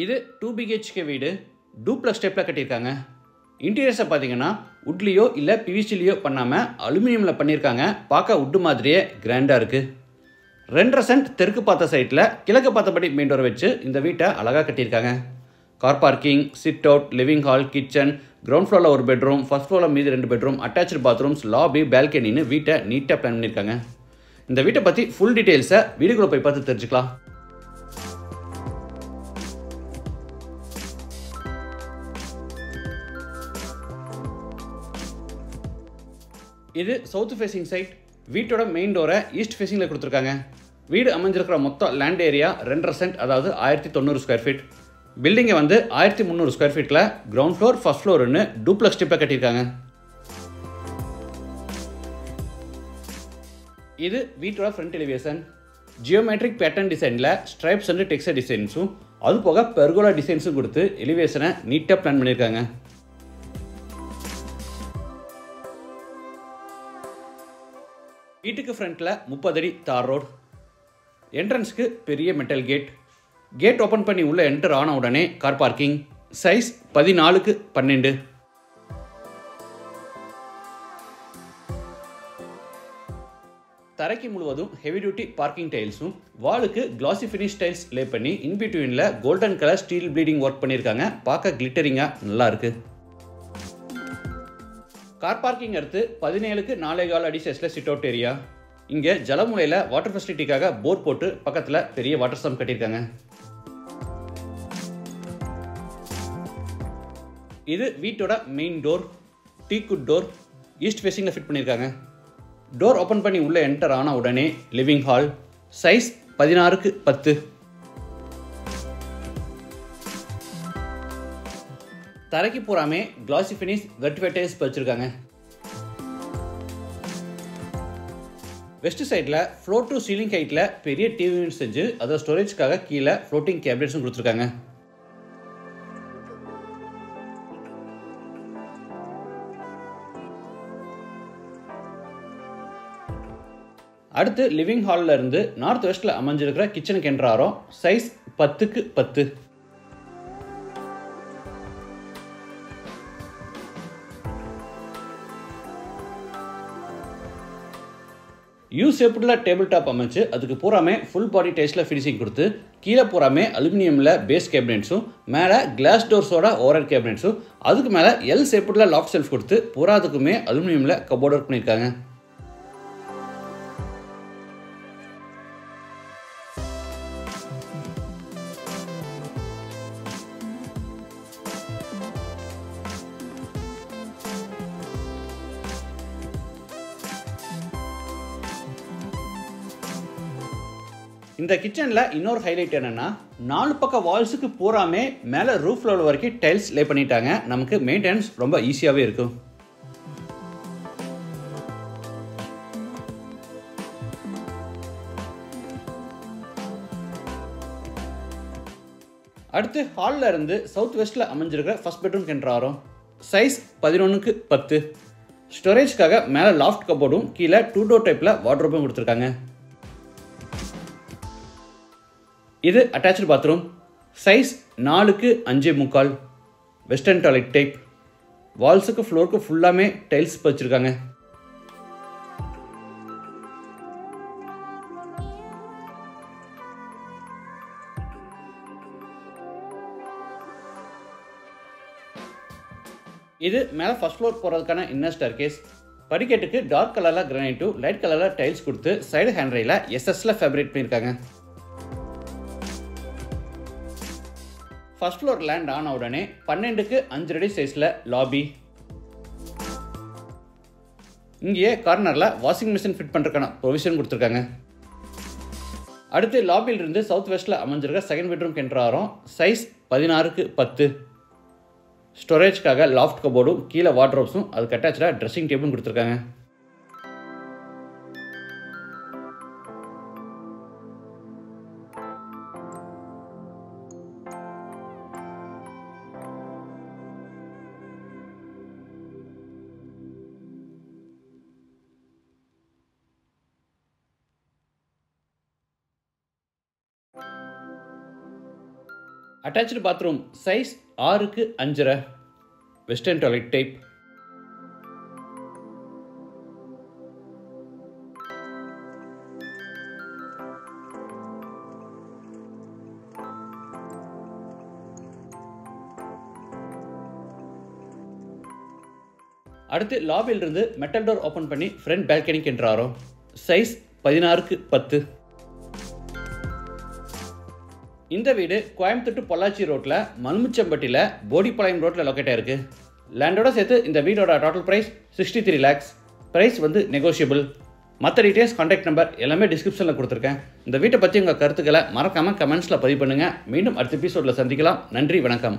இது 2 BHK வீடு duplex டைப்பில் கட்டியிருக்காங்க. இன்டீரியர்ஸை பார்த்தீங்கன்னா உட்லேயோ இல்லை பிவிசிலையோ பண்ணாமல் அலுமினியமில் பண்ணியிருக்காங்க. பார்க்க உட்டு மாதிரியே கிராண்டாக இருக்குது. 2.5 சென்ட் தெற்கு பார்த்த சைட்டில் கிழக்கு பார்த்தபடி மெயின் டோர் வச்சு இந்த வீட்டை அழகாக கட்டியிருக்காங்க. Car parking, sit out, living hall, kitchen, ground ஃப்ளோரில் ஒரு பெட்ரூம், ஃபர்ஸ்ட் ஃப்ளோரில் மீது 2 பெட்ரூம், அட்டாச்சு பாத்ரூம்ஸ், லாபி, பால்கனின்னு வீட்டை நீட்டாக பிளான் பண்ணியிருக்காங்க. இந்த வீட்டை பற்றி ஃபுல் டீட்டெயில்ஸை வீடுக்குள்ளே போய் பார்த்து தெரிஞ்சுக்கலாம். இது சவுத் ஃபேசிங் சைட். வீட்டோட மெயின் டோரை ஈஸ்ட் ஃபேசிங்கில் கொடுத்துருக்காங்க. வீடு அமைஞ்சிருக்கிற மொத்த லேண்ட் ஏரியா 2.5 சென்ட், அதாவது 1090 ஸ்கொயர் ஃபீட். பில்டிங்கை 1300 ஸ்கொயர் ஃபீட்டில் கிரவுண்ட் ஃப்ளோர், ஃபர்ஸ்ட் ஃப்ளோர்னு டூப்ளக்ஸ் டைப்பில் கட்டியிருக்காங்க. இது வீட்டோட ஃப்ரண்ட் எலிவேஷன். ஜியோமெட்ரிக் பேட்டர்ன் டிசைனில் ஸ்ட்ரைப்ஸ் அண்ட் டெக்ஸ்டர் டிசைன்ஸும் அது போக பெர்கோலா டிசைன்ஸும் கொடுத்து எலிவேஷனை நீட்டாக பிளான் பண்ணியிருக்காங்க. வீட்டுக்கு ஃப்ரண்ட்டில் 30 அடி தார் ரோடு. என்ட்ரன்ஸ்க்கு பெரிய மெட்டல் கேட். கேட் ஓப்பன் பண்ணி உள்ளே என்டர் ஆன உடனே கார் பார்க்கிங். Size 14x12. தரைக்கு முழுவதும் ஹெவி டியூட்டி பார்க்கிங் டைல்ஸும் வாலுக்கு கிளாசி ஃபினிஷ் டைல்ஸ் லே பண்ணி இன்பிட்வீனில் golden colour steel beading work பண்ணியிருக்காங்க. பார்க்க கிளிட்டரிங்காக நல்லா இருக்குது. கார் பார்க்கிங் அடுத்து 17x4.25 அடி சைஸில் சிட் அவுட் ஏரியா. இங்கே ஜலமுலையில் வாட்டர் ஃபெசிலிட்டிக்காக போர் போட்டு பக்கத்தில் பெரிய வாட்டர் சம் கட்டியிருக்காங்க. இது வீட்டோட main door. Teakwood door east ஃபேசிங்கில் ஃபிட் பண்ணியிருக்காங்க. டோர் ஓப்பன் பண்ணி உள்ளே என்டர் ஆன உடனே லிவிங் ஹால். Size 16x10. தரைக்கு பூராமே கிளாசி ஃபினிஷ் வெர்டிஃபைட் டைல்ஸ் வச்சிருக்காங்க. வெஸ்ட் சைடில் ஃப்ளோர் டு சீலிங் ஹைட்டில் பெரிய டிவி யூனிட் செஞ்சு அதை ஸ்டோரேஜ்க்காக கீழே ஃப்ளோட்டிங் கேபினட்ஸும் கொடுத்துருக்காங்க. அடுத்து லிவிங் ஹாலில் இருந்து நார்த் வெஸ்ட்டில் அமைஞ்சிருக்கிற கிச்சனுக்கு என்டர் ஆகிறோம். Size 10x10. யூ ஷேப்டில் டேபிள் டாப் அமைச்சு அதுக்கு பூராமே ஃபுல் பாடி டைல்ஸில் ஃபினிஷிங் கொடுத்து கீழே பூராமே அலுமினியமில் பேஸ் கேபினெட்ஸும் மேலே கிளாஸ் டோர்ஸோட ஓவர் கேபினெட்ஸும் அதுக்கு மேலே எல் ஷேப்டில் லாக் ஷெல்ஃப் கொடுத்து பூராதுக்குமே அலுமினியமில் கபோர்ட் ஒர்க் பண்ணியிருக்காங்க. இந்த கிச்சனில் இன்னொரு ஹைலைட் என்னென்னா 4 பக்க வால்ஸுக்கு பூராமே மேலே ரூஃப் லெவல் வரைக்கும் டைல்ஸ் லே பண்ணிட்டாங்க. நமக்கு மெயின்டெனன்ஸ் ரொம்ப ஈஸியாகவே இருக்கும். அடுத்து ஹாலில் இருந்து சவுத் வெஸ்ட்டில் அமைஞ்சிருக்கிற ஃபர்ஸ்ட் பெட்ரூம் என்டர் ஆகிறோம். Size 11x10. ஸ்டோரேஜ்க்காக மேலே லாஃப்ட் கபோர்டும் கீழே 2 டோர் டைப்பில் வார்ட்ரோபும் கொடுத்துருக்காங்க. இது attach bathroom. Size 4x5.25. Western toilet type. வால்ஸுக்கு ஃப்ளோருக்கு ஃபுல்லாமே டைல்ஸ் வச்சுருக்காங்க. இது மேலே ஃபர்ஸ்ட் ஃப்ளோர் போகிறதுக்கான இன்னர் ஸ்டேர்கேஸ். படிக்கட்டுக்கு டார்க் கலரில் கிரானைட்டும் லைட் கலரில் டைல்ஸ் கொடுத்து சைடு ஹேண்ட்ரையில் எஸ்எஸ்ல ஃபேப்ரிக் பண்ணியிருக்காங்க. ஃபர்ஸ்ட் ஃப்ளோர் லேண்ட் ஆன உடனே 12x5 அடி சைஸில் லாபி. இங்கேயே கார்னரில் வாஷிங் மிஷின் ஃபிட் பண்ணுறதுக்கான ப்ரொவிஷன் கொடுத்துருக்காங்க. அடுத்து லாபியிலிருந்து சவுத் வெஸ்ட்டில் அமைஞ்சிருக்க செகண்ட் பெட்ரூம் என்டர் ஆகிறோம். Size 16x10. ஸ்டோரேஜ்க்காக லாஃப்ட் கபோர்டும் கீழே வார்ட்ரோப்ஸும் அதுக்கு அட்டாச்சாக ட்ரெஸ்ஸிங் டேபிளும் கொடுத்துருக்காங்க. அட்டாச்சு பாத்ரூம் சைஸ் 6க்கு 5.5 வெஸ்டர்ன் டாய்லெட் டைப். அடுத்து லாபியிலிருந்து மெட்டல் டோர் ஓப்பன் பண்ணி ஃப்ரண்ட் பால்கனிக்கு என்ட்ராரோம். சைஸ் 16க்கு 10. இந்த வீடு கோயம்புத்தூர் டு பொள்ளாச்சி ரோட்டில் மல்முச்சம்பட்டியில் போடிப்பாளையம் ரோட்டில் லொக்கேட் ஆயிருக்கு. லேண்டோட சேர்த்து இந்த வீடோட டோட்டல் ப்ரைஸ் 63 lakhs. ப்ரைஸ் வந்து நெகோஷியபிள். மற்ற டீட்டெயில்ஸ் கான்டாக்ட் நம்பர் எல்லாமே டிஸ்கிரிப்ஷனில் கொடுத்துருக்கேன். இந்த வீட்டை பற்றி உங்கள் கருத்துக்களை மறக்காமல் கமெண்ட்ஸில் பதிவு பண்ணுங்கள். மீண்டும் அடுத்த எபிசோடில் சந்திக்கலாம். நன்றி, வணக்கம்.